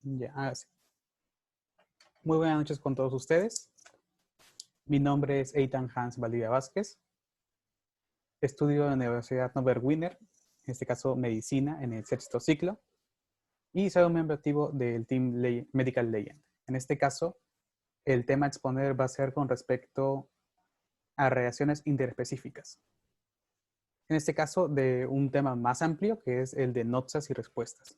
Ya, sí. Muy buenas noches con todos ustedes. Mi nombre es Eitan Hans Valdivia Vázquez. Estudio en la Universidad Norbert Wiener, en este caso medicina en el sexto ciclo, y soy un miembro activo del Team Medical Legend. En este caso, el tema a exponer va a ser con respecto a reacciones interespecíficas. En este caso, de un tema más amplio, que es el de notas y respuestas.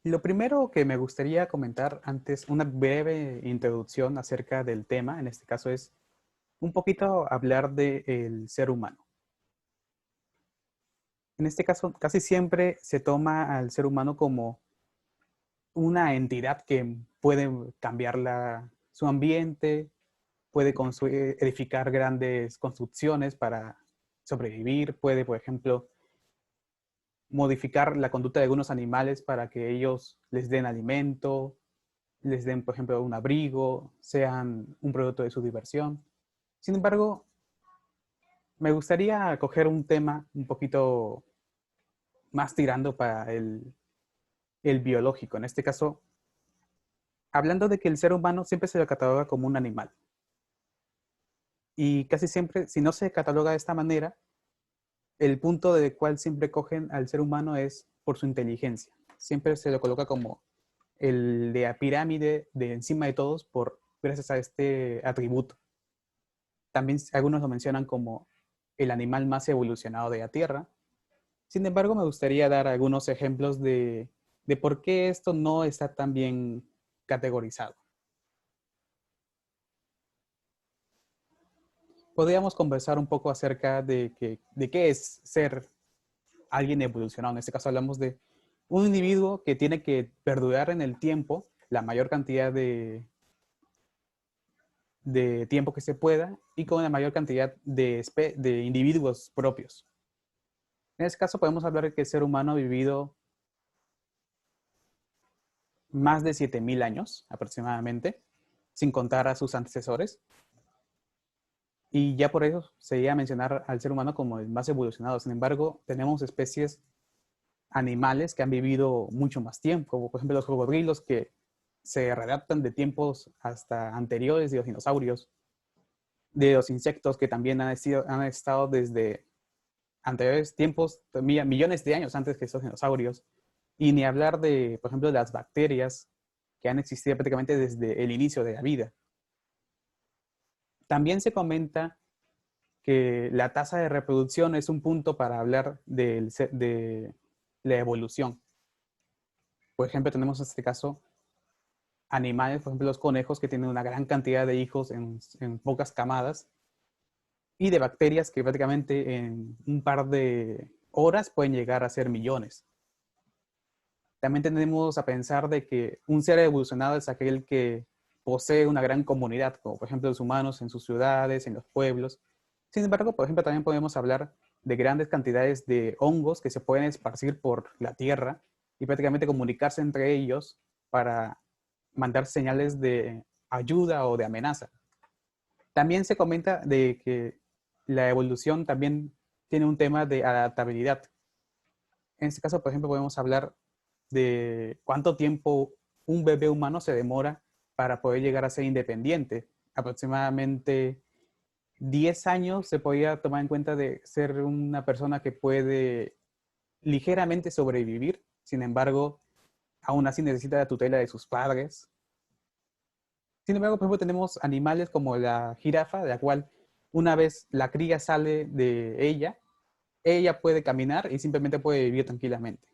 Lo primero que me gustaría comentar antes, una breve introducción acerca del tema, en este caso es un poquito hablar del ser humano. En este caso, casi siempre se toma al ser humano como una entidad que puede cambiar su ambiente, puede edificar grandes construcciones para sobrevivir, puede, por ejemplo, modificar la conducta de algunos animales para que ellos les den alimento, les den, por ejemplo, un abrigo, sean un producto de su diversión. Sin embargo, me gustaría coger un tema un poquito más tirando para el biológico. En este caso, hablando de que el ser humano siempre se lo cataloga como un animal. Y casi siempre, si no se cataloga de esta manera, el punto del cual siempre cogen al ser humano es por su inteligencia. Siempre se lo coloca como el de la pirámide de encima de todos gracias a este atributo. También algunos lo mencionan como el animal más evolucionado de la Tierra. Sin embargo, me gustaría dar algunos ejemplos de por qué esto no está tan bien categorizado. Podríamos conversar un poco acerca de qué es ser alguien evolucionado. En este caso hablamos de un individuo que tiene que perdurar en el tiempo la mayor cantidad de tiempo que se pueda y con la mayor cantidad de individuos propios. En este caso podemos hablar de que el ser humano ha vivido más de 7.000 años aproximadamente, sin contar a sus antecesores. Y ya por eso se iba a mencionar al ser humano como el más evolucionado. Sin embargo, tenemos especies animales que han vivido mucho más tiempo, como por ejemplo los cocodrilos que se readaptan de tiempos hasta anteriores de los dinosaurios, de los insectos que también han estado desde anteriores tiempos, millones de años antes que esos dinosaurios, y ni hablar de, por ejemplo, de las bacterias que han existido prácticamente desde el inicio de la vida. También se comenta que la tasa de reproducción es un punto para hablar de la evolución. Por ejemplo, tenemos en este caso animales, por ejemplo, los conejos que tienen una gran cantidad de hijos en pocas camadas y de bacterias que prácticamente en un par de horas pueden llegar a ser millones. También tenemos a pensar de que un ser evolucionado es aquel que posee una gran comunidad, como por ejemplo los humanos en sus ciudades, en los pueblos. Sin embargo, por ejemplo, también podemos hablar de grandes cantidades de hongos que se pueden esparcir por la tierra y prácticamente comunicarse entre ellos para mandar señales de ayuda o de amenaza. También se comenta de que la evolución también tiene un tema de adaptabilidad. En este caso, por ejemplo, podemos hablar de cuánto tiempo un bebé humano se demora para poder llegar a ser independiente. Aproximadamente 10 años se podría tomar en cuenta de ser una persona que puede ligeramente sobrevivir. Sin embargo, aún así necesita la tutela de sus padres. Sin embargo, por ejemplo, tenemos animales como la jirafa, de la cual una vez la cría sale de ella puede caminar y simplemente puede vivir tranquilamente.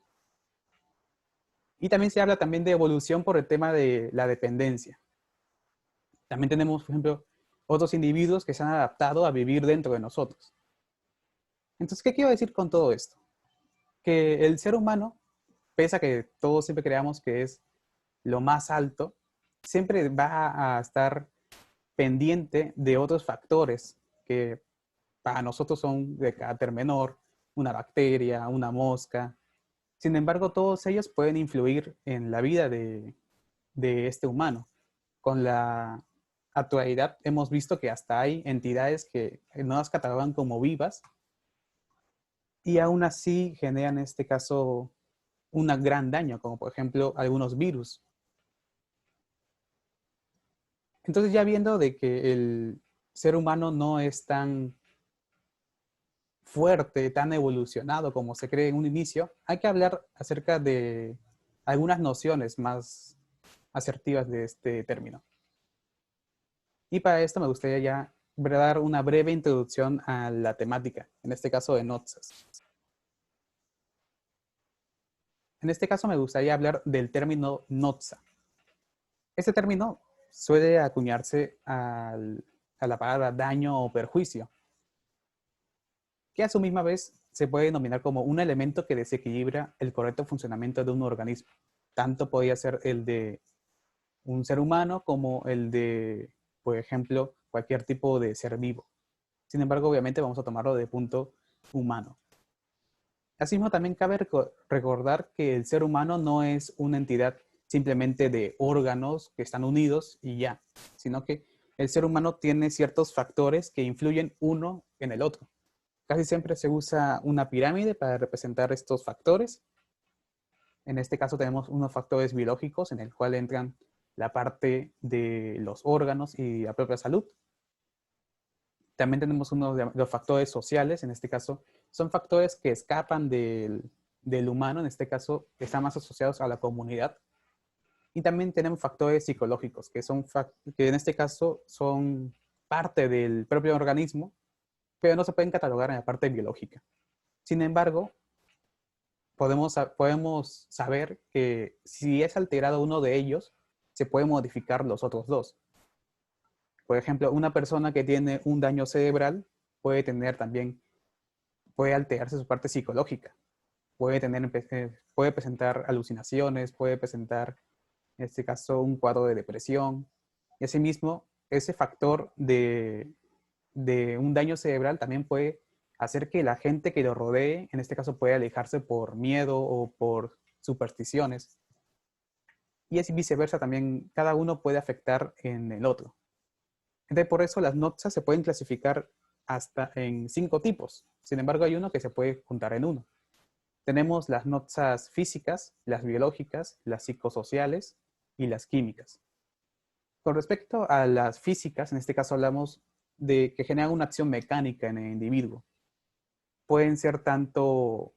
Y también se habla también de evolución por el tema de la dependencia. También tenemos, por ejemplo, otros individuos que se han adaptado a vivir dentro de nosotros. Entonces, ¿qué quiero decir con todo esto? Que el ser humano, pese a que todos siempre creamos que es lo más alto, siempre va a estar pendiente de otros factores que para nosotros son de carácter menor, una bacteria, una mosca. Sin embargo, todos ellos pueden influir en la vida de este humano con la actualidad hemos visto que hasta hay entidades que no las catalogan como vivas y aún así generan en este caso un gran daño, como por ejemplo algunos virus. Entonces ya viendo de que el ser humano no es tan fuerte, tan evolucionado como se cree en un inicio, hay que hablar acerca de algunas nociones más asertivas de este término. Y para esto me gustaría ya dar una breve introducción a la temática, en este caso de Noxas. En este caso me gustaría hablar del término Noxa. Este término suele acuñarse a la palabra daño o perjuicio, que a su misma vez se puede denominar como un elemento que desequilibra el correcto funcionamiento de un organismo. Tanto podría ser el de un ser humano como el de, por ejemplo, cualquier tipo de ser vivo. Sin embargo, obviamente vamos a tomarlo de punto humano. Asimismo, también cabe recordar que el ser humano no es una entidad simplemente de órganos que están unidos y ya, sino que el ser humano tiene ciertos factores que influyen uno en el otro. Casi siempre se usa una pirámide para representar estos factores. En este caso tenemos unos factores biológicos en el cual entran la parte de los órganos y la propia salud. También tenemos uno de los factores sociales, en este caso son factores que escapan del humano, en este caso están más asociados a la comunidad. Y también tenemos factores psicológicos, que en este caso son parte del propio organismo, pero no se pueden catalogar en la parte biológica. Sin embargo, podemos saber que si es alterado uno de ellos, se pueden modificar los otros dos. Por ejemplo, una persona que tiene un daño cerebral puede tener también, puede alterarse su parte psicológica, puede presentar alucinaciones, puede presentar, en este caso, un cuadro de depresión. Y asimismo, ese factor de un daño cerebral también puede hacer que la gente que lo rodee, en este caso, pueda alejarse por miedo o por supersticiones. Y así viceversa también, cada uno puede afectar en el otro. Entonces, por eso las noxas se pueden clasificar hasta en 5 tipos. Sin embargo, hay uno que se puede juntar en uno. Tenemos las noxas físicas, las biológicas, las psicosociales y las químicas. Con respecto a las físicas, en este caso hablamos de que generan una acción mecánica en el individuo. Pueden ser tanto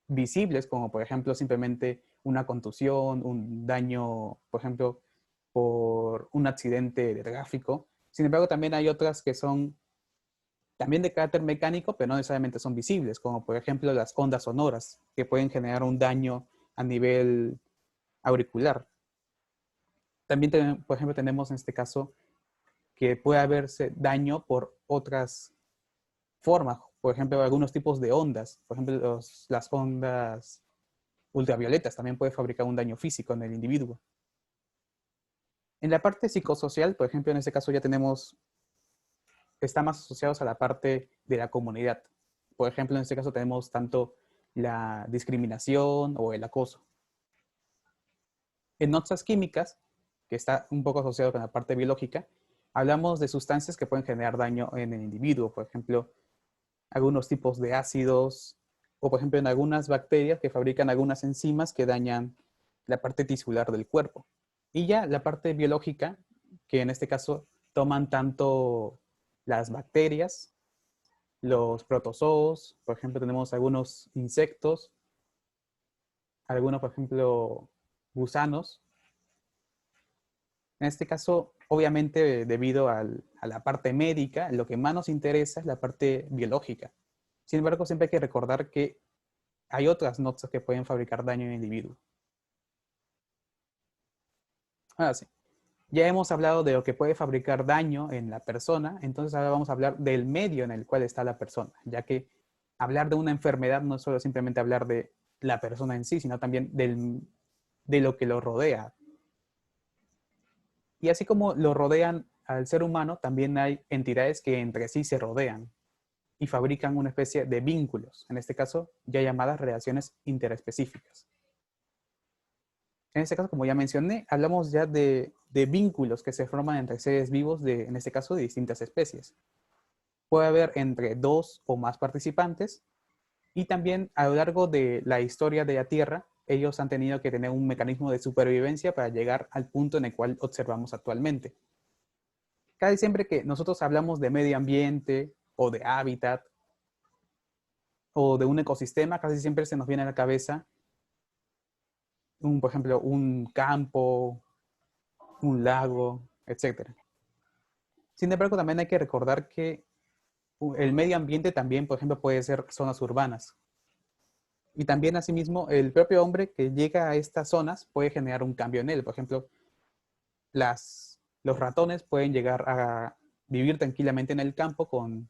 visibles como, por ejemplo, simplemente una contusión, un daño, por ejemplo, por un accidente de tráfico. Sin embargo, también hay otras que son también de carácter mecánico, pero no necesariamente son visibles, como por ejemplo las ondas sonoras, que pueden generar un daño a nivel auricular. También, por ejemplo, tenemos en este caso que puede haberse daño por otras formas, por ejemplo, algunos tipos de ondas, por ejemplo, las ondas ultravioletas también puede fabricar un daño físico en el individuo. En la parte psicosocial, por ejemplo, en este caso ya tenemos, está más asociados a la parte de la comunidad. Por ejemplo, en este caso tenemos tanto la discriminación o el acoso. En notas químicas, que está un poco asociado con la parte biológica, hablamos de sustancias que pueden generar daño en el individuo. Por ejemplo, algunos tipos de ácidos o, por ejemplo, en algunas bacterias que fabrican algunas enzimas que dañan la parte tisular del cuerpo. Y ya la parte biológica, que en este caso toman tanto las bacterias, los protozoos, por ejemplo, tenemos algunos insectos, algunos, por ejemplo, gusanos. En este caso, obviamente, debido a la parte médica, lo que más nos interesa es la parte biológica. Sin embargo, siempre hay que recordar que hay otras notas que pueden fabricar daño en el individuo. Ahora sí, ya hemos hablado de lo que puede fabricar daño en la persona, entonces ahora vamos a hablar del medio en el cual está la persona, ya que hablar de una enfermedad no es solo simplemente hablar de la persona en sí, sino también de lo que lo rodea. Y así como lo rodean al ser humano, también hay entidades que entre sí se rodean y fabrican una especie de vínculos, en este caso ya llamadas relaciones interespecíficas. En este caso, como ya mencioné, hablamos ya de vínculos que se forman entre seres vivos, en este caso, de distintas especies. Puede haber entre dos o más participantes, y también a lo largo de la historia de la Tierra, ellos han tenido que tener un mecanismo de supervivencia para llegar al punto en el cual observamos actualmente. Casi siempre que nosotros hablamos de medio ambiente o de hábitat o de un ecosistema, casi siempre se nos viene a la cabeza, por ejemplo, un campo, un lago, etc. Sin embargo, también hay que recordar que el medio ambiente también, por ejemplo, puede ser zonas urbanas. Y también, asimismo, el propio hombre que llega a estas zonas puede generar un cambio en él. Por ejemplo, los ratones pueden llegar a vivir tranquilamente en el campo con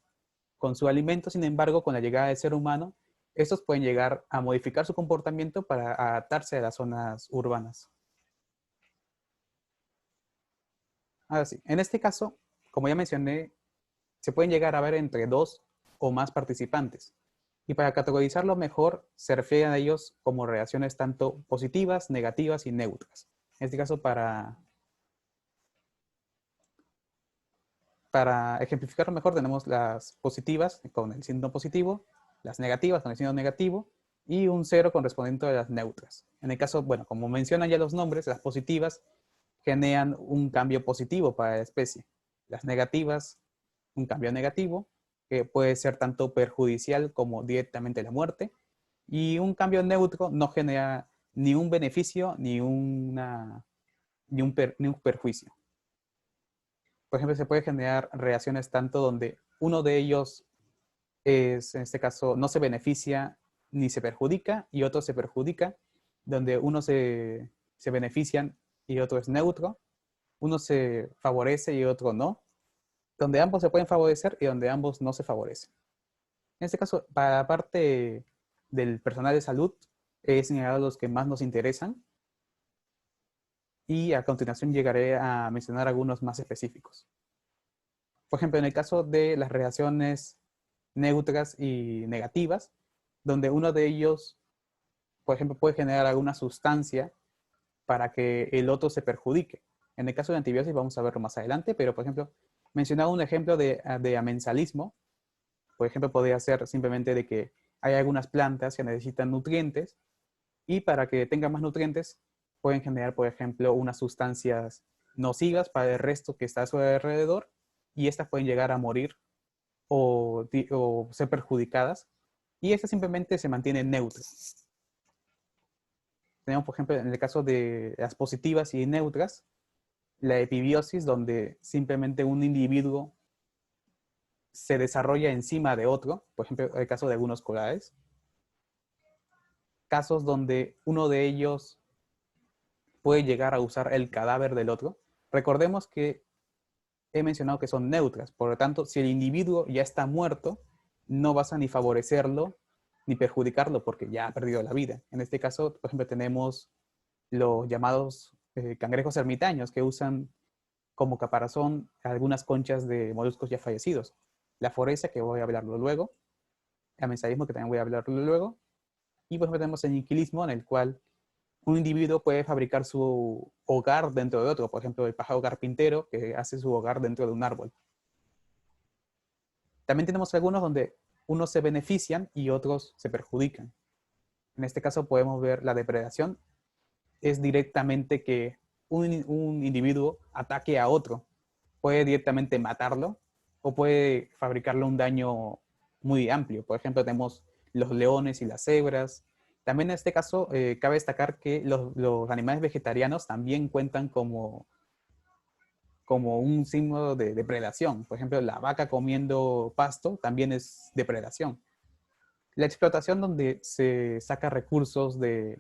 su alimento. Sin embargo, con la llegada del ser humano, estos pueden llegar a modificar su comportamiento para adaptarse a las zonas urbanas. Ahora sí, en este caso, como ya mencioné, se pueden llegar a ver entre dos o más participantes. Y para categorizarlo mejor, se refieren a ellos como reacciones tanto positivas, negativas y neutras. En este caso, para ejemplificarlo mejor, tenemos las positivas con el signo positivo, las negativas con el signo negativo y un 0 correspondiente a las neutras. En el caso, bueno, como mencionan ya los nombres, las positivas generan un cambio positivo para la especie. Las negativas, un cambio negativo, que puede ser tanto perjudicial como directamente la muerte. Y un cambio neutro no genera ni un beneficio ni un perjuicio. Por ejemplo, se puede generar reacciones tanto donde uno de ellos es, en este caso, no se beneficia ni se perjudica y otro se perjudica, donde uno se benefician y otro es neutro, uno se favorece y otro no, donde ambos se pueden favorecer y donde ambos no se favorecen. En este caso, para la parte del personal de salud, he señalado los que más nos interesan y a continuación llegaré a mencionar algunos más específicos. Por ejemplo, en el caso de las reacciones neutras y negativas, donde uno de ellos, por ejemplo, puede generar alguna sustancia para que el otro se perjudique. En el caso de antibióticos vamos a verlo más adelante, pero por ejemplo, mencionaba un ejemplo de amensalismo. Por ejemplo, podría ser simplemente de que hay algunas plantas que necesitan nutrientes y para que tengan más nutrientes pueden generar, por ejemplo, unas sustancias nocivas para el resto que está a su alrededor y estas pueden llegar a morir o ser perjudicadas y estas simplemente se mantienen neutras. Tenemos, por ejemplo, en el caso de las positivas y neutras, la epibiosis, donde simplemente un individuo se desarrolla encima de otro, por ejemplo, el caso de algunos corales. Casos donde uno de ellos puede llegar a usar el cadáver del otro. Recordemos que he mencionado que son neutras, por lo tanto, si el individuo ya está muerto, no vas a ni favorecerlo ni perjudicarlo porque ya ha perdido la vida. En este caso, por ejemplo, tenemos los llamados cangrejos ermitaños que usan como caparazón algunas conchas de moluscos ya fallecidos. La foresia, que voy a hablarlo luego, el amensaísmo, que también voy a hablarlo luego, y por ejemplo tenemos el niquilismo, en el cual un individuo puede fabricar su hogar dentro de otro. Por ejemplo, el pájaro carpintero que hace su hogar dentro de un árbol. También tenemos algunos donde unos se benefician y otros se perjudican. En este caso podemos ver la depredación. Es directamente que un individuo ataque a otro. Puede directamente matarlo o puede fabricarle un daño muy amplio. Por ejemplo, tenemos los leones y las cebras. También en este caso cabe destacar que los animales vegetarianos también cuentan como un signo de depredación. Por ejemplo, la vaca comiendo pasto también es depredación. La explotación donde se saca recursos de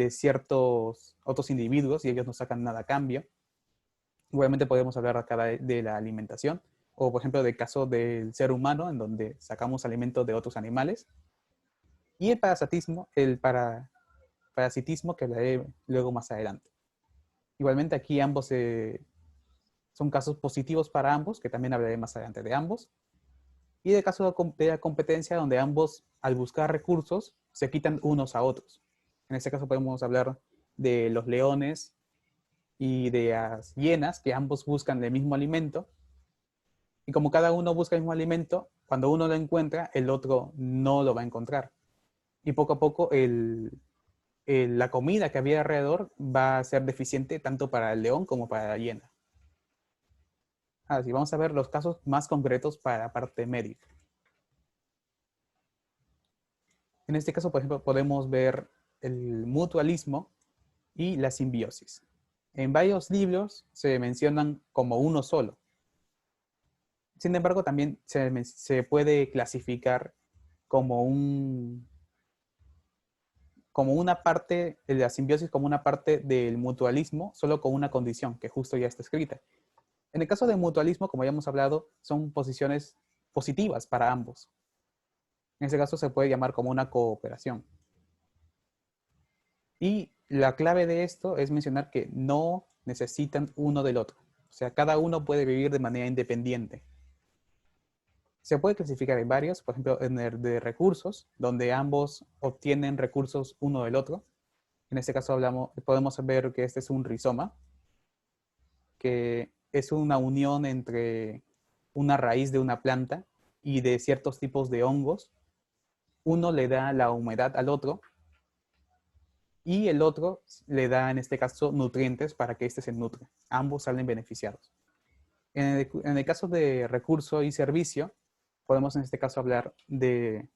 ciertos otros individuos y ellos no sacan nada a cambio. Obviamente podemos hablar acá de la alimentación o por ejemplo del caso del ser humano en donde sacamos alimentos de otros animales. Y el parasitismo, parasitismo que hablaré luego más adelante. Igualmente aquí ambos son casos positivos para ambos, que también hablaré más adelante de ambos. Y el caso de la competencia donde ambos al buscar recursos se quitan unos a otros. En este caso podemos hablar de los leones y de las hienas, que ambos buscan el mismo alimento. Y como cada uno busca el mismo alimento, cuando uno lo encuentra, el otro no lo va a encontrar. Y poco a poco la comida que había alrededor va a ser deficiente tanto para el león como para la hiena. Así vamos a ver los casos más concretos para la parte médica. En este caso, por ejemplo, podemos ver el mutualismo y la simbiosis. En varios libros se mencionan como uno solo. Sin embargo, también se puede clasificar como una parte de la simbiosis, como una parte del mutualismo, solo con una condición que justo ya está escrita. En el caso del mutualismo, como ya hemos hablado, son posiciones positivas para ambos. En ese caso se puede llamar como una cooperación. Y la clave de esto es mencionar que no necesitan uno del otro. O sea, cada uno puede vivir de manera independiente. Se puede clasificar en varios, por ejemplo, en el de recursos, donde ambos obtienen recursos uno del otro. En este caso podemos ver que este es un rizoma, que es una unión entre una raíz de una planta y de ciertos tipos de hongos. Uno le da la humedad al otro y el otro le da, en este caso, nutrientes para que éste se nutre. Ambos salen beneficiados. En el caso de recurso y servicio, podemos en este caso hablar de,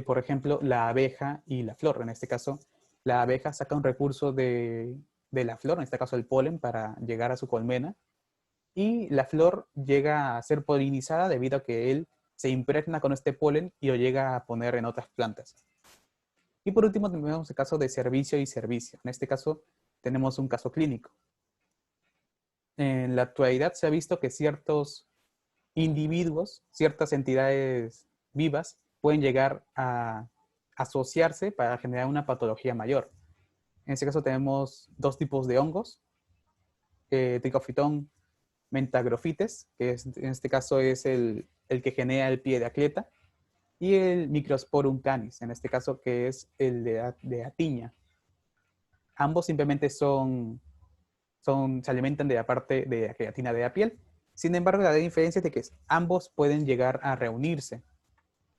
por ejemplo, la abeja y la flor. En este caso, la abeja saca un recurso de la flor, en este caso el polen, para llegar a su colmena. Y la flor llega a ser polinizada debido a que él se impregna con este polen y lo llega a poner en otras plantas. Y por último tenemos el caso de servicio y servicio. En este caso tenemos un caso clínico. En la actualidad se ha visto que ciertos individuos, ciertas entidades vivas, pueden llegar a asociarse para generar una patología mayor. En este caso tenemos dos tipos de hongos, Trichophyton mentagrophytes, que en este caso es el que genera el pie de atleta, y el Microsporum canis, en este caso que es el de atiña. Ambos simplemente se alimentan de la parte de la queratina de la piel. Sin embargo, la diferencia es de que ambos pueden llegar a reunirse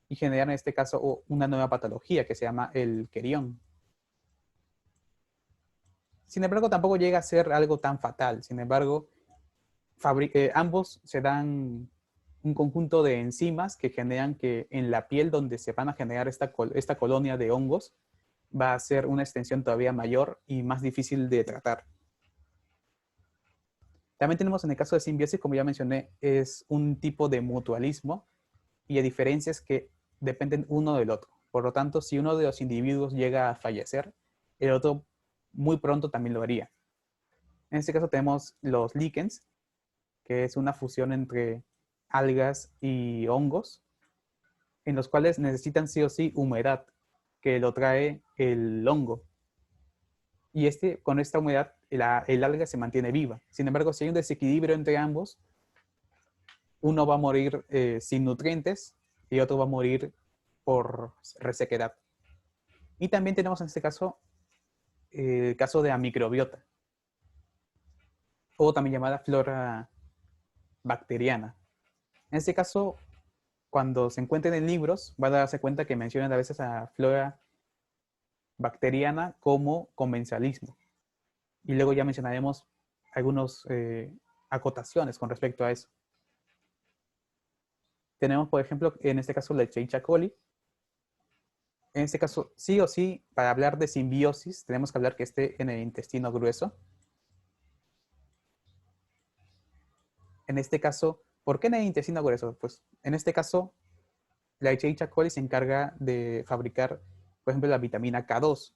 y generar en este caso una nueva patología que se llama el querión. Sin embargo, tampoco llega a ser algo tan fatal. Sin embargo, ambos se dan un conjunto de enzimas que generan que en la piel donde se van a generar esta colonia de hongos va a ser una extensión todavía mayor y más difícil de tratar. También tenemos en el caso de simbiosis, como ya mencioné, es un tipo de mutualismo y a diferencia es que dependen uno del otro. Por lo tanto, si uno de los individuos llega a fallecer, el otro muy pronto también lo haría. En este caso tenemos los líquens, que es una fusión entre algas y hongos, en los cuales necesitan sí o sí humedad, que lo trae el hongo. Y con esta humedad, el alga se mantiene viva. Sin embargo, si hay un desequilibrio entre ambos, uno va a morir sin nutrientes y otro va a morir por resequedad. Y también tenemos en este caso el caso de la microbiota, o también llamada flora bacteriana. En este caso, cuando se encuentren en libros, van a darse cuenta que mencionan a veces a flora bacteriana como comensalismo. Y luego ya mencionaremos algunas acotaciones con respecto a eso. Tenemos, por ejemplo, en este caso la Escherichia coli. En este caso, sí o sí, para hablar de simbiosis, tenemos que hablar que esté en el intestino grueso. En este caso, ¿por qué en el intestino grueso? Pues en este caso, la Escherichia coli se encarga de fabricar, por ejemplo, la vitamina K2,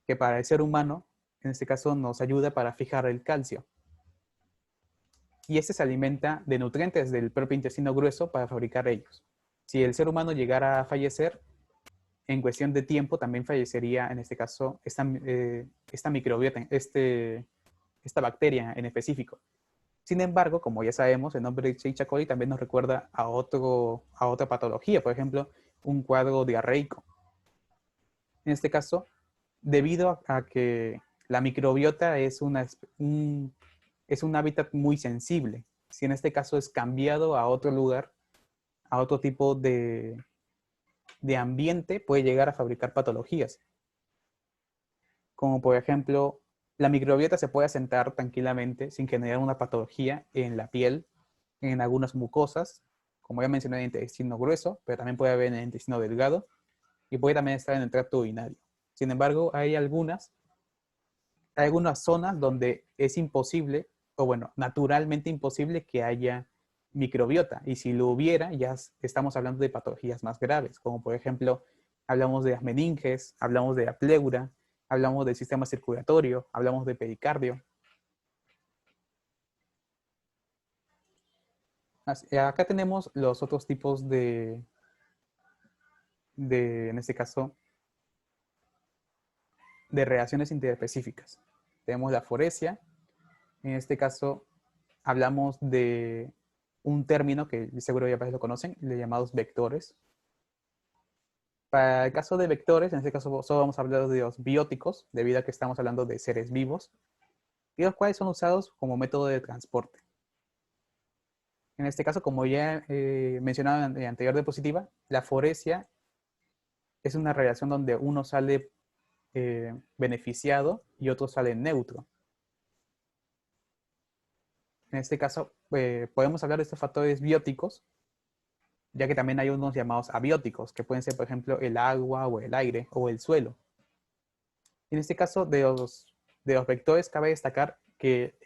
que para el ser humano, en este caso, nos ayuda para fijar el calcio. Y este se alimenta de nutrientes del propio intestino grueso para fabricar ellos. Si el ser humano llegara a fallecer, en cuestión de tiempo también fallecería, en este caso, esta microbiota, esta bacteria en específico. Sin embargo, como ya sabemos, el nombre de Escherichia coli también nos recuerda a otra patología, por ejemplo, un cuadro diarreico. En este caso, debido a que la microbiota es es un hábitat muy sensible. Si en este caso es cambiado a otro lugar, a otro tipo de ambiente, puede llegar a fabricar patologías. Como por ejemplo, la microbiota se puede asentar tranquilamente sin generar una patología en la piel, en algunas mucosas, como ya mencioné, en el intestino grueso, pero también puede haber en el intestino delgado y puede también estar en el tracto urinario. Sin embargo, hay algunas zonas donde es imposible, o bueno, naturalmente imposible que haya microbiota. Y si lo hubiera, ya estamos hablando de patologías más graves, como por ejemplo, hablamos de las meninges, hablamos de la pleura, hablamos del sistema circulatorio, hablamos de pericardio. Acá tenemos los otros tipos en este caso, de reacciones interespecíficas. Tenemos la foresia. En este caso, hablamos de un término que seguro ya lo conocen, le llamados vectores. Para el caso de vectores, en este caso solo vamos a hablar de los bióticos, debido a que estamos hablando de seres vivos, y los cuales son usados como método de transporte. En este caso, como ya mencionaba en la anterior diapositiva, la foresia es una relación donde uno sale beneficiado y otro sale neutro. En este caso, podemos hablar de estos factores bióticos, ya que también hay unos llamados abióticos, que pueden ser, por ejemplo, el agua o el aire o el suelo. En este caso, de los vectores, cabe destacar que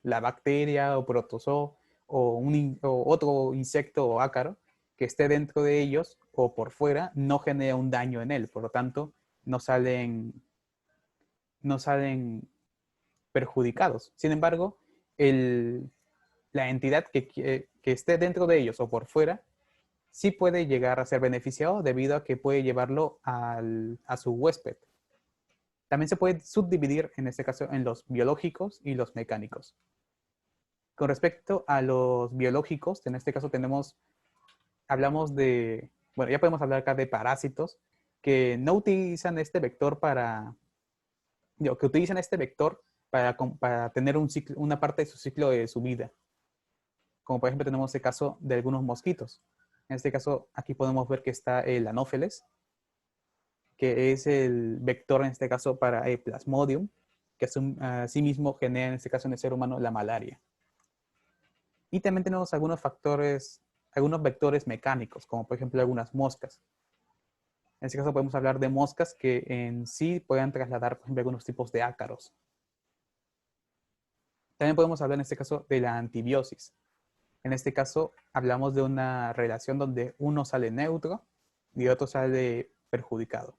la bacteria o protozoo o otro insecto o ácaro que esté dentro de ellos o por fuera no genera un daño en él. Por lo tanto, no salen perjudicados. Sin embargo, la entidad que esté dentro de ellos o por fuera sí puede llegar a ser beneficiado debido a que puede llevarlo a su huésped. También se puede subdividir, en este caso, en los biológicos y los mecánicos. Con respecto a los biológicos, en este caso hablamos de, bueno, ya podemos hablar acá de parásitos que no utilizan este vector que utilizan este vector para tener una parte de su ciclo de su vida. Como por ejemplo tenemos el caso de algunos mosquitos. En este caso, aquí podemos ver que está el Anopheles, que es el vector en este caso para el Plasmodium, que asimismo genera en este caso en el ser humano la malaria. Y también tenemos algunos vectores mecánicos, como por ejemplo algunas moscas. En este caso podemos hablar de moscas que en sí puedan trasladar, por ejemplo, algunos tipos de ácaros. También podemos hablar en este caso de la antibiosis. En este caso hablamos de una relación donde uno sale neutro y otro sale perjudicado.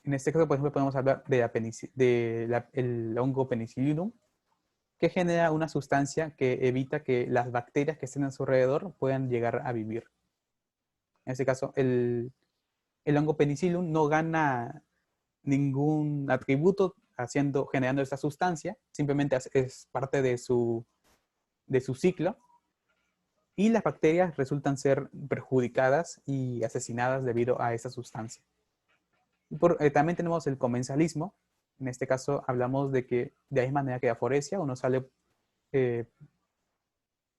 En este caso, por ejemplo, podemos hablar del hongo penicillium, que genera una sustancia que evita que las bacterias que estén a su alrededor puedan llegar a vivir. En este caso, el hongo penicillium no gana ningún atributo generando esta sustancia, simplemente es parte de su ciclo, y las bacterias resultan ser perjudicadas y asesinadas debido a esa sustancia. También tenemos el comensalismo. En este caso hablamos de que de la misma manera que la foresia, uno sale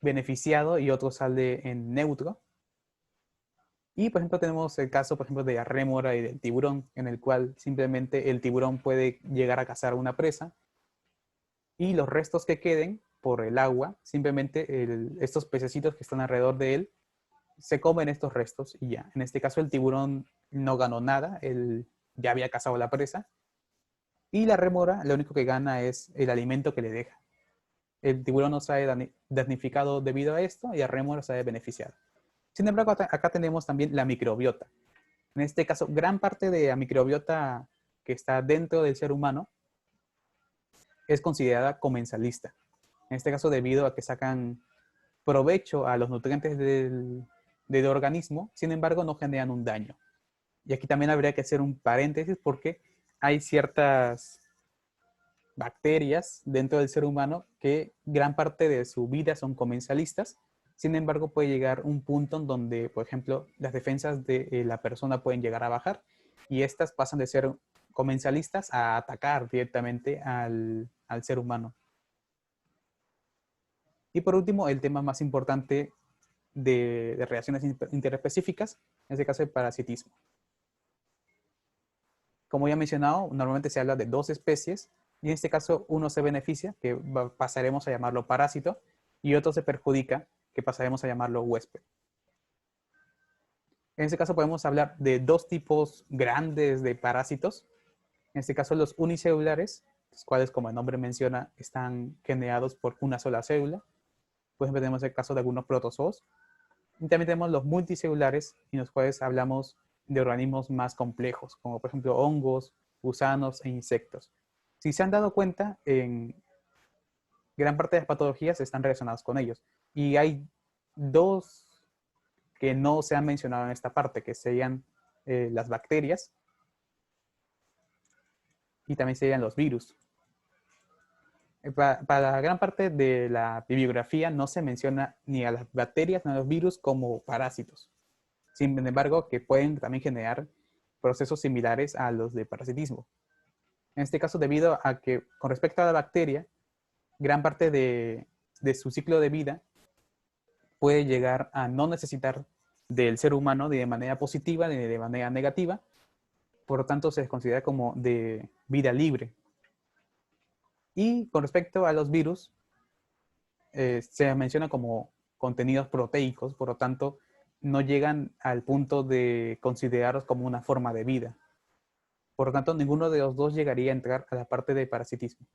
beneficiado y otro sale en neutro. Y por ejemplo tenemos el caso por ejemplo de la rémora y del tiburón, en el cual simplemente el tiburón puede llegar a cazar una presa y los restos que queden por el agua, simplemente estos pececitos que están alrededor de él se comen estos restos y ya. En este caso el tiburón no ganó nada, él ya había cazado la presa. Y la rémora lo único que gana es el alimento que le deja. El tiburón no sale damnificado debido a esto y la rémora sale beneficiada. Sin embargo, acá tenemos también la microbiota. En este caso, gran parte de la microbiota que está dentro del ser humano es considerada comensalista. En este caso, debido a que sacan provecho a los nutrientes del organismo, sin embargo, no generan un daño. Y aquí también habría que hacer un paréntesis porque hay ciertas bacterias dentro del ser humano que gran parte de su vida son comensalistas. Sin embargo, puede llegar un punto en donde, por ejemplo, las defensas de la persona pueden llegar a bajar y estas pasan de ser comensalistas a atacar directamente al ser humano. Y por último, el tema más importante de reacciones interespecíficas, en este caso el parasitismo. Como ya he mencionado, normalmente se habla de dos especies, y en este caso uno se beneficia, que pasaremos a llamarlo parásito, y otro se perjudica, que pasaremos a llamarlo huésped. En este caso podemos hablar de dos tipos grandes de parásitos. En este caso los unicelulares, los cuales, como el nombre menciona, están generados por una sola célula. Por ejemplo, tenemos el caso de algunos protozoos. Y también tenemos los multicelulares, en los cuales hablamos de organismos más complejos, como por ejemplo hongos, gusanos e insectos. Si se han dado cuenta, en gran parte de las patologías están relacionadas con ellos. Y hay dos que no se han mencionado en esta parte, que serían las bacterias y también serían los virus. Para gran parte de la bibliografía no se menciona ni a las bacterias ni a los virus como parásitos. Sin embargo, que pueden también generar procesos similares a los de parasitismo. En este caso, debido a que con respecto a la bacteria, gran parte de su ciclo de vida puede llegar a no necesitar del ser humano ni de manera positiva ni de manera negativa. Por lo tanto, se les considera como de vida libre. Y con respecto a los virus, se menciona como contenidos proteicos, por lo tanto, no llegan al punto de considerarlos como una forma de vida. Por lo tanto, ninguno de los dos llegaría a entrar a la parte de parasitismo.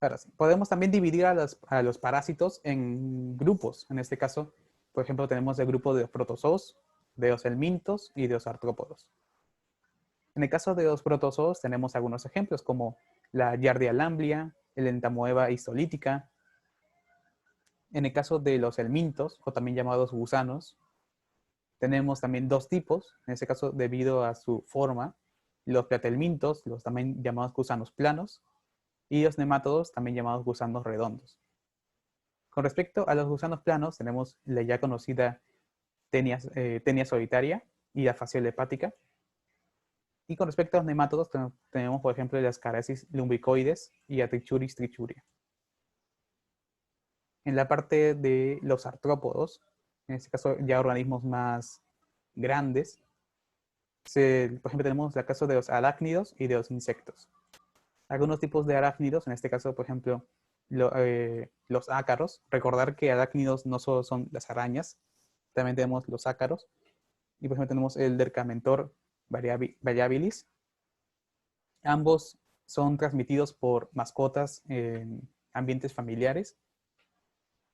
Ahora sí, podemos también dividir a los parásitos en grupos. En este caso, por ejemplo, tenemos el grupo de los protozoos, de los helmintos y de los artrópodos. En el caso de los protozoos tenemos algunos ejemplos como la Giardia lamblia, el Entamoeba histolítica. En el caso de los helmintos, o también llamados gusanos, tenemos también dos tipos, en este caso debido a su forma, los platelmintos, los también llamados gusanos planos, y los nemátodos, también llamados gusanos redondos. Con respecto a los gusanos planos, tenemos la ya conocida Tenia solitaria y la fasciola hepática. Y con respecto a los nemátodos, tenemos, por ejemplo, las Ascarias lumbricoides y Atrichuris trichuria. En la parte de los artrópodos, en este caso ya organismos más grandes, por ejemplo, tenemos el caso de los arácnidos y de los insectos. Algunos tipos de arácnidos, en este caso, por ejemplo, los ácaros. Recordar que arácnidos no solo son las arañas, también tenemos los ácaros. Y por ejemplo tenemos el Dercamentor variabilis. Ambos son transmitidos por mascotas en ambientes familiares.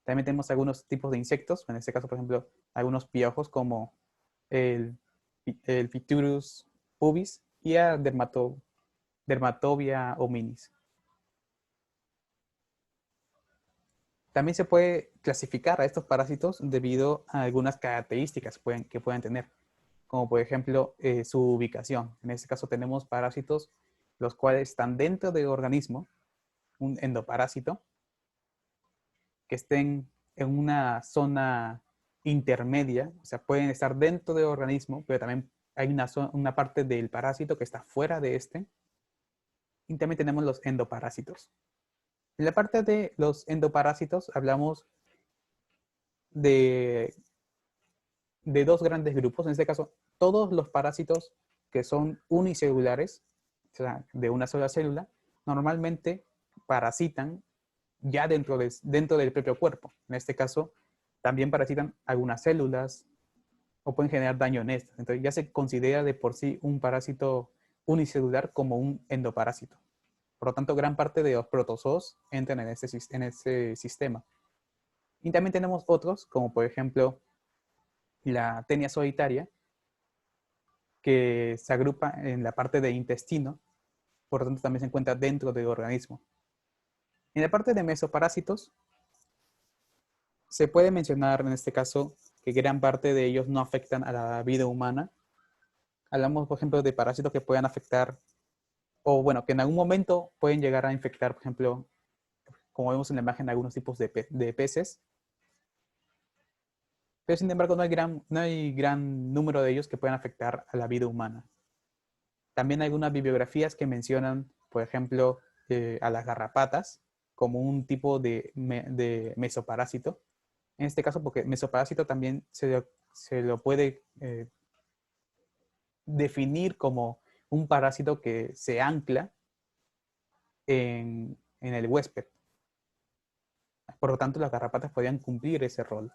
También tenemos algunos tipos de insectos, en este caso, por ejemplo, algunos piojos como el Phyturus pubis y a Dermatobia hominis. También se puede clasificar a estos parásitos debido a algunas características que pueden tener, como por ejemplo su ubicación. En este caso tenemos parásitos los cuales están dentro del organismo, un endoparásito, que estén en una zona intermedia, o sea, pueden estar dentro del organismo, pero también hay una parte del parásito que está fuera de este. Y también tenemos los endoparásitos. En la parte de los endoparásitos hablamos de dos grandes grupos. En este caso, todos los parásitos que son unicelulares, o sea, de una sola célula, normalmente parasitan ya dentro del propio cuerpo. En este caso, también parasitan algunas células o pueden generar daño en estas. Entonces ya se considera de por sí un parásito unicelular como un endoparásito. Por lo tanto, gran parte de los protozoos entran en ese sistema. Y también tenemos otros, como por ejemplo la Tenia solitaria, que se agrupa en la parte de intestino, por lo tanto también se encuentra dentro del organismo. En la parte de mesoparásitos, se puede mencionar en este caso que gran parte de ellos no afectan a la vida humana. Hablamos, por ejemplo, de parásitos que puedan afectar, o bueno, que en algún momento pueden llegar a infectar, por ejemplo, como vemos en la imagen, algunos tipos de peces. pero sin embargo no hay gran número de ellos que puedan afectar a la vida humana. También hay algunas bibliografías que mencionan, por ejemplo, a las garrapatas como un tipo de mesoparásito. En este caso, porque mesoparásito también se lo puede definir como un parásito que se ancla en el huésped. Por lo tanto, las garrapatas podían cumplir ese rol.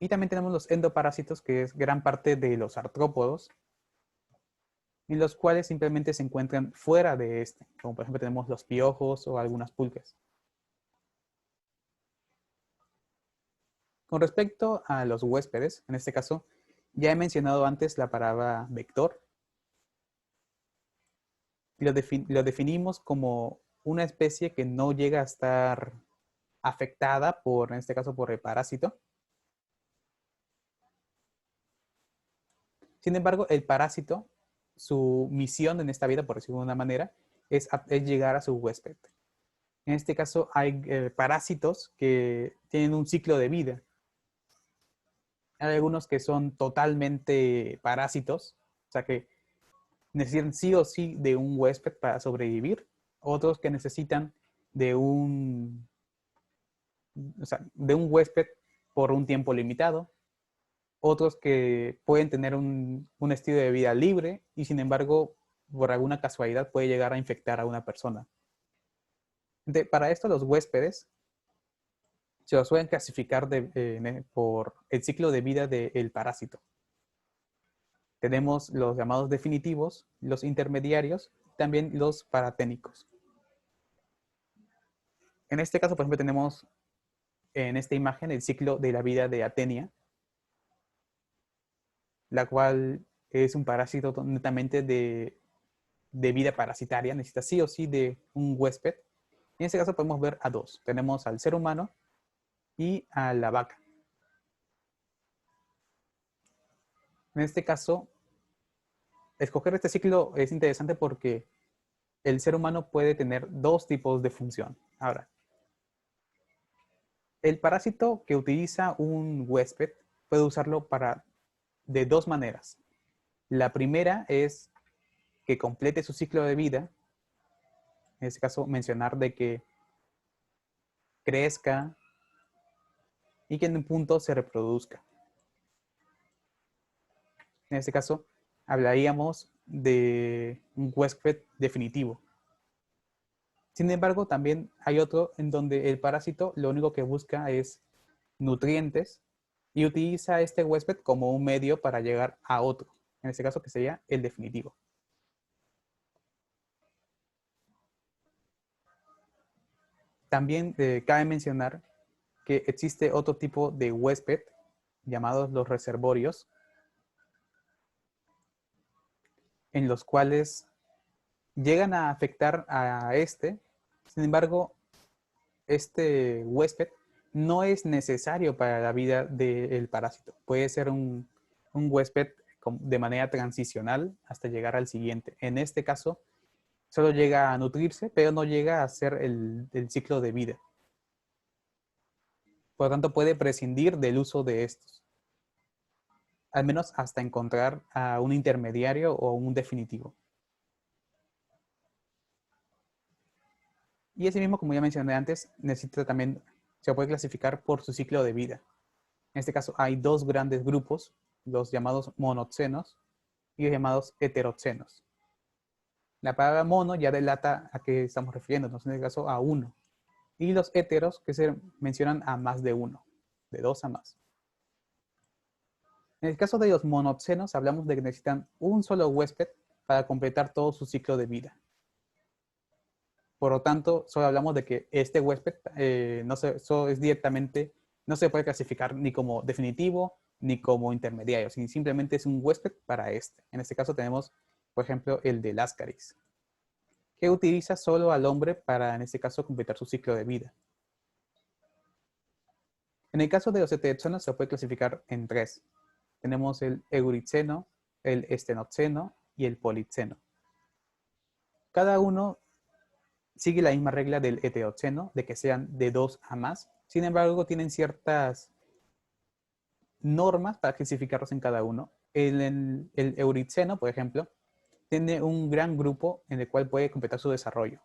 Y también tenemos los endoparásitos, que es gran parte de los artrópodos, en los cuales simplemente se encuentran fuera de este, como por ejemplo tenemos los piojos o algunas pulgas. Con respecto a los huéspedes, en este caso, ya he mencionado antes la palabra vector. Y lo definimos como una especie que no llega a estar afectada por, en este caso, por el parásito. Sin embargo, el parásito, su misión en esta vida, por decirlo de una manera, es llegar a su huésped. En este caso, hay parásitos que tienen un ciclo de vida. Hay algunos que son totalmente parásitos, o sea que necesitan sí o sí de un huésped para sobrevivir. Otros que necesitan de de un huésped por un tiempo limitado. Otros que pueden tener un estilo de vida libre y sin embargo, por alguna casualidad puede llegar a infectar a una persona. Para esto los huéspedes se los suelen clasificar por el ciclo de vida del parásito. Tenemos los llamados definitivos, los intermediarios, también los paraténicos. En este caso, por ejemplo, tenemos en esta imagen el ciclo de la vida de Atenia, la cual es un parásito netamente de vida parasitaria, necesita sí o sí de un huésped. En este caso podemos ver a dos. Tenemos al ser humano y a la vaca. En este caso, escoger este ciclo es interesante porque el ser humano puede tener dos tipos de función. Ahora, el parásito que utiliza un huésped puede usarlo de dos maneras. La primera es que complete su ciclo de vida. En este caso, mencionar de que crezca y que en un punto se reproduzca. En este caso, hablaríamos de un huésped definitivo. Sin embargo, también hay otro en donde el parásito lo único que busca es nutrientes y utiliza a este huésped como un medio para llegar a otro. En este caso, que sería el definitivo. También cabe mencionar que existe otro tipo de huésped llamados los reservorios, en los cuales llegan a afectar a este. Sin embargo, este huésped no es necesario para la vida del parásito. Puede ser un huésped de manera transicional hasta llegar al siguiente. En este caso, solo llega a nutrirse, pero no llega a hacer el ciclo de vida. Por lo tanto, puede prescindir del uso de estos. Al menos hasta encontrar a un intermediario o un definitivo. Y ese mismo, como ya mencioné antes, necesita también, se puede clasificar por su ciclo de vida. En este caso hay dos grandes grupos, los llamados monoxenos y los llamados heteroxenos. La palabra mono ya delata a qué estamos refiriéndonos, en este caso a uno. Y los heteros que se mencionan a más de uno, de dos a más. En el caso de los monoxenos hablamos de que necesitan un solo huésped para completar todo su ciclo de vida. Por lo tanto, solo hablamos de que este huésped solo es directamente, no se puede clasificar ni como definitivo ni como intermediario, sino simplemente es un huésped para este. En este caso tenemos, por ejemplo, el de Láscaris, que utiliza solo al hombre para, en este caso, completar su ciclo de vida. En el caso de los heteroxenos se puede clasificar en tres. Tenemos el eurixeno, el estenoxeno y el polixeno. Cada uno sigue la misma regla del heteroceno, de que sean de 2 a más. Sin embargo, tienen ciertas normas para clasificarlos en cada uno. El euriceno, por ejemplo, tiene un gran grupo en el cual puede completar su desarrollo.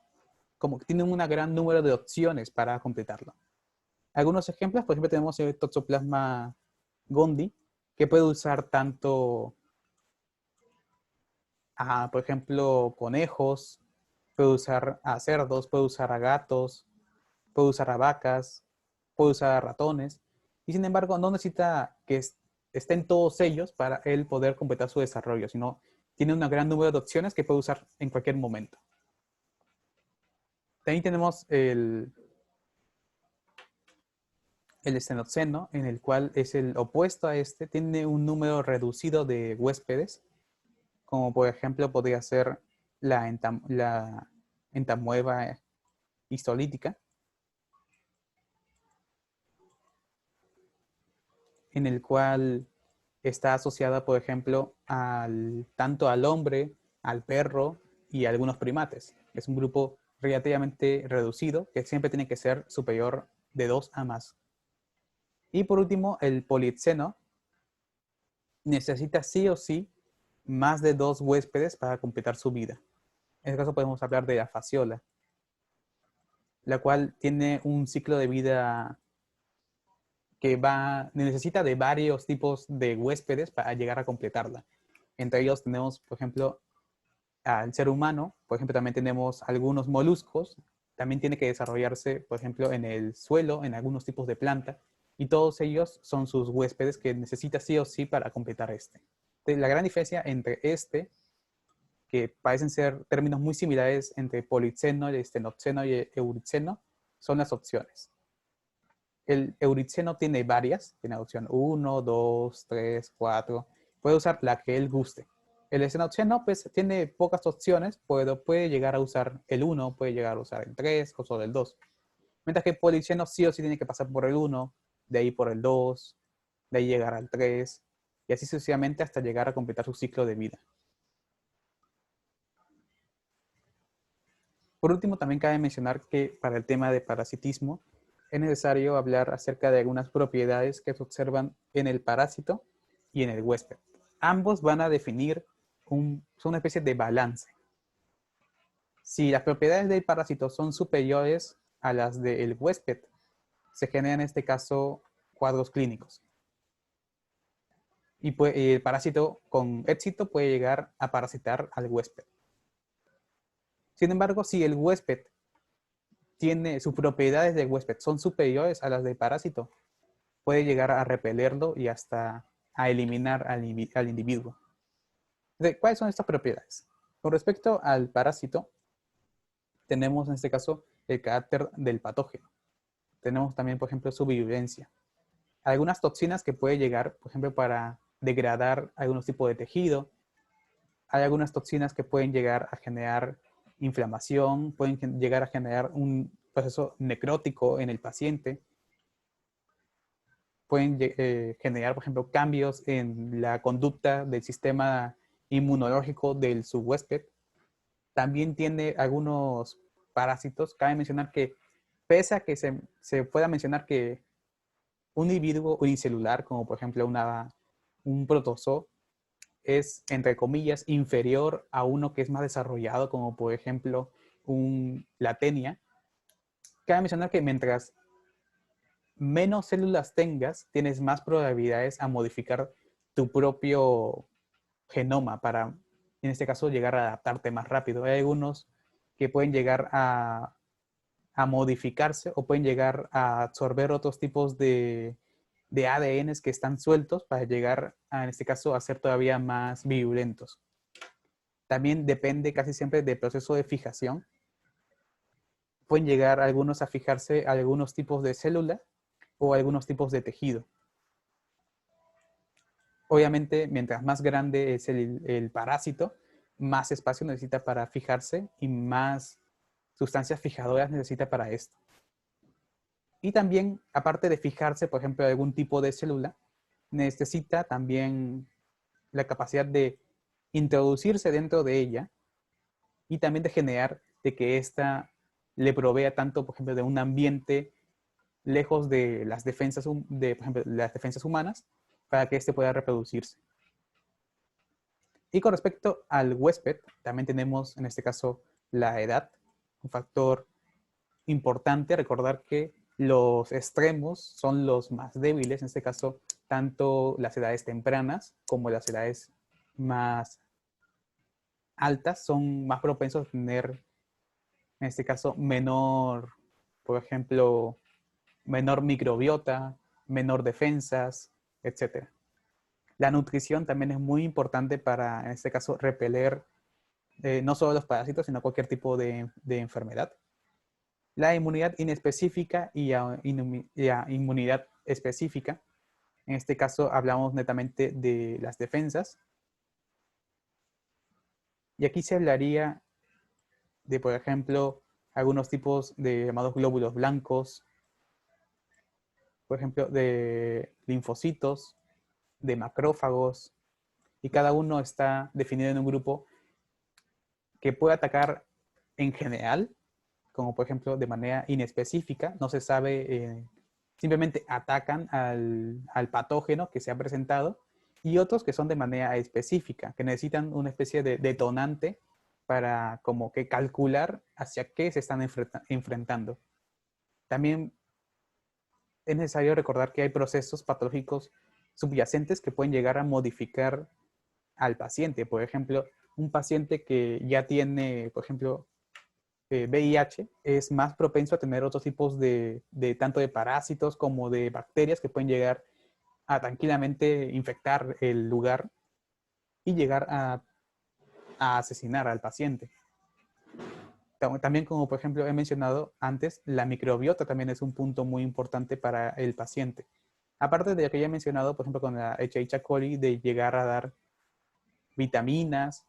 Como que tiene un gran número de opciones para completarlo. Algunos ejemplos, por ejemplo, tenemos el Toxoplasma gondii, que puede usar tanto a, por ejemplo, conejos, puede usar a cerdos, puede usar a gatos, puede usar a vacas, puede usar a ratones. Y sin embargo, no necesita que estén todos ellos para él poder completar su desarrollo, sino tiene un gran número de opciones que puede usar en cualquier momento. También tenemos el estenoceno, en el cual es el opuesto a este, tiene un número reducido de huéspedes, como por ejemplo podría ser la entamueba histolítica, en el cual está asociada, por ejemplo, tanto al hombre, al perro y a algunos primates. Es un grupo relativamente reducido que siempre tiene que ser superior de 2 a más. Y por último, el polipseno necesita sí o sí más de 2 huéspedes para completar su vida. En este caso podemos hablar de la fasciola, la cual tiene un ciclo de vida que necesita de varios tipos de huéspedes para llegar a completarla. Entre ellos tenemos, por ejemplo, al ser humano, por ejemplo, también tenemos algunos moluscos, también tiene que desarrollarse, por ejemplo, en el suelo, en algunos tipos de planta, y todos ellos son sus huéspedes que necesita sí o sí para completar este. Entonces, la gran diferencia entre que parecen ser términos muy similares entre polipseno, el estenoceno y el euriceno, son las opciones. El euriceno tiene varias, tiene opción 1, 2, 3, 4, puede usar la que él guste. El estenoceno pues tiene pocas opciones, puede llegar a usar el 1, puede llegar a usar el 3 o solo el 2. Mientras que el polipseno sí o sí tiene que pasar por el 1, de ahí por el 2, de ahí llegar al 3, y así sucesivamente hasta llegar a completar su ciclo de vida. Por último, también cabe mencionar que para el tema de parasitismo es necesario hablar acerca de algunas propiedades que se observan en el parásito y en el huésped. Ambos van a definir son una especie de balance. Si las propiedades del parásito son superiores a las del huésped, se generan en este caso cuadros clínicos. Y el parásito con éxito puede llegar a parasitar al huésped. Sin embargo, si el huésped sus propiedades de huésped son superiores a las del parásito, puede llegar a repelerlo y hasta a eliminar al individuo. ¿Cuáles son estas propiedades? Con respecto al parásito, tenemos en este caso el carácter del patógeno. Tenemos también, por ejemplo, su virulencia. Algunas toxinas que puede llegar, por ejemplo, para degradar algunos tipos de tejido. Hay algunas toxinas que pueden llegar a generar inflamación, pueden llegar a generar un proceso necrótico en el paciente. Pueden generar, por ejemplo, cambios en la conducta del sistema inmunológico del subhuésped. También tiene algunos parásitos. Cabe mencionar que, pese a que se pueda mencionar que un individuo unicelular, como por ejemplo un protozoo, es, entre comillas, inferior a uno que es más desarrollado, como por ejemplo la tenia. Cabe mencionar que mientras menos células tengas, tienes más probabilidades a modificar tu propio genoma para, en este caso, llegar a adaptarte más rápido. Hay algunos que pueden llegar a modificarse o pueden llegar a absorber otros tipos de ADNs que están sueltos para llegar, en este caso, a ser todavía más virulentos. También depende casi siempre del proceso de fijación. Pueden llegar algunos a fijarse a algunos tipos de célula o algunos tipos de tejido. Obviamente, mientras más grande es el parásito, más espacio necesita para fijarse y más sustancias fijadoras necesita para esto. Y también, aparte de fijarse, por ejemplo, algún tipo de célula, necesita también la capacidad de introducirse dentro de ella y también de generar de que ésta le provea tanto, por ejemplo, de un ambiente lejos de las defensas, por ejemplo, las defensas humanas, para que éste pueda reproducirse. Y con respecto al huésped, también tenemos en este caso la edad, un factor importante. Recordar que los extremos son los más débiles, en este caso, tanto las edades tempranas como las edades más altas son más propensos a tener, en este caso, menor, por ejemplo, menor microbiota, menor defensas, etc. La nutrición también es muy importante para, en este caso, repeler no solo los parásitos, sino cualquier tipo de enfermedad. La inmunidad inespecífica y a inmunidad específica. En este caso hablamos netamente de las defensas. Y aquí se hablaría de, por ejemplo, algunos tipos de llamados glóbulos blancos, por ejemplo, de linfocitos, de macrófagos, y cada uno está definido en un grupo que puede atacar en general, como por ejemplo de manera inespecífica, no se sabe, simplemente atacan al patógeno que se ha presentado, y otros que son de manera específica, que necesitan una especie de detonante para como que calcular hacia qué se están enfrentando. También es necesario recordar que hay procesos patológicos subyacentes que pueden llegar a modificar al paciente. Por ejemplo, un paciente que ya tiene, por ejemplo, VIH es más propenso a tener otros tipos de tanto de parásitos como de bacterias que pueden llegar a tranquilamente infectar el lugar y llegar a asesinar al paciente. También, como por ejemplo he mencionado antes, la microbiota también es un punto muy importante para el paciente. Aparte de lo que ya he mencionado, por ejemplo, con la Escherichia coli, de llegar a dar vitaminas.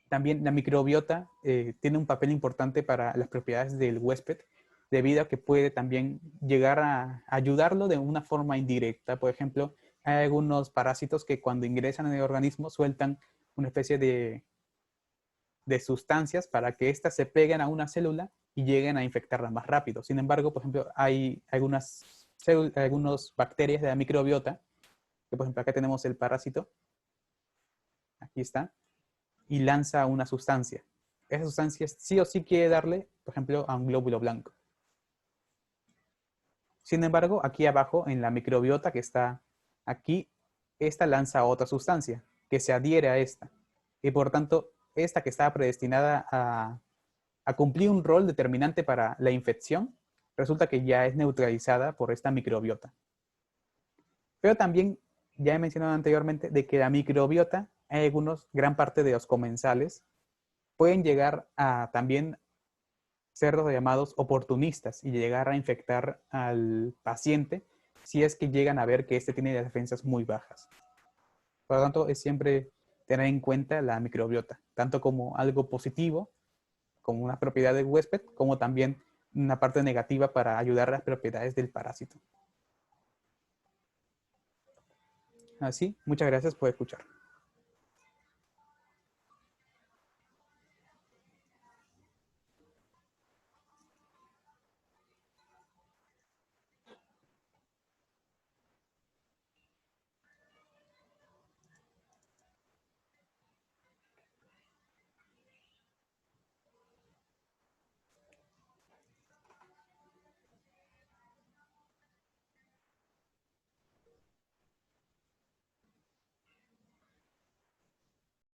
También la microbiota tiene un papel importante para las propiedades del huésped, debido a que puede también llegar a ayudarlo de una forma indirecta. Por ejemplo, hay algunos parásitos que cuando ingresan en el organismo sueltan una especie de sustancias para que éstas se peguen a una célula y lleguen a infectarla más rápido. Sin embargo, por ejemplo, hay algunas bacterias de la microbiota, que por ejemplo acá tenemos el parásito, aquí está, y lanza una sustancia. Esa sustancia sí o sí quiere darle, por ejemplo, a un glóbulo blanco. Sin embargo, aquí abajo, en la microbiota que está aquí, esta lanza otra sustancia que se adhiere a esta. Y por tanto, esta que estaba predestinada a cumplir un rol determinante para la infección, resulta que ya es neutralizada por esta microbiota. Pero también, ya he mencionado anteriormente, de que la microbiota, hay algunos, gran parte de los comensales, pueden llegar a también ser los llamados oportunistas y llegar a infectar al paciente si es que llegan a ver que éste tiene las defensas muy bajas. Por lo tanto, es siempre tener en cuenta la microbiota, tanto como algo positivo, como una propiedad del huésped, como también una parte negativa para ayudar a las propiedades del parásito. Así, muchas gracias por escuchar.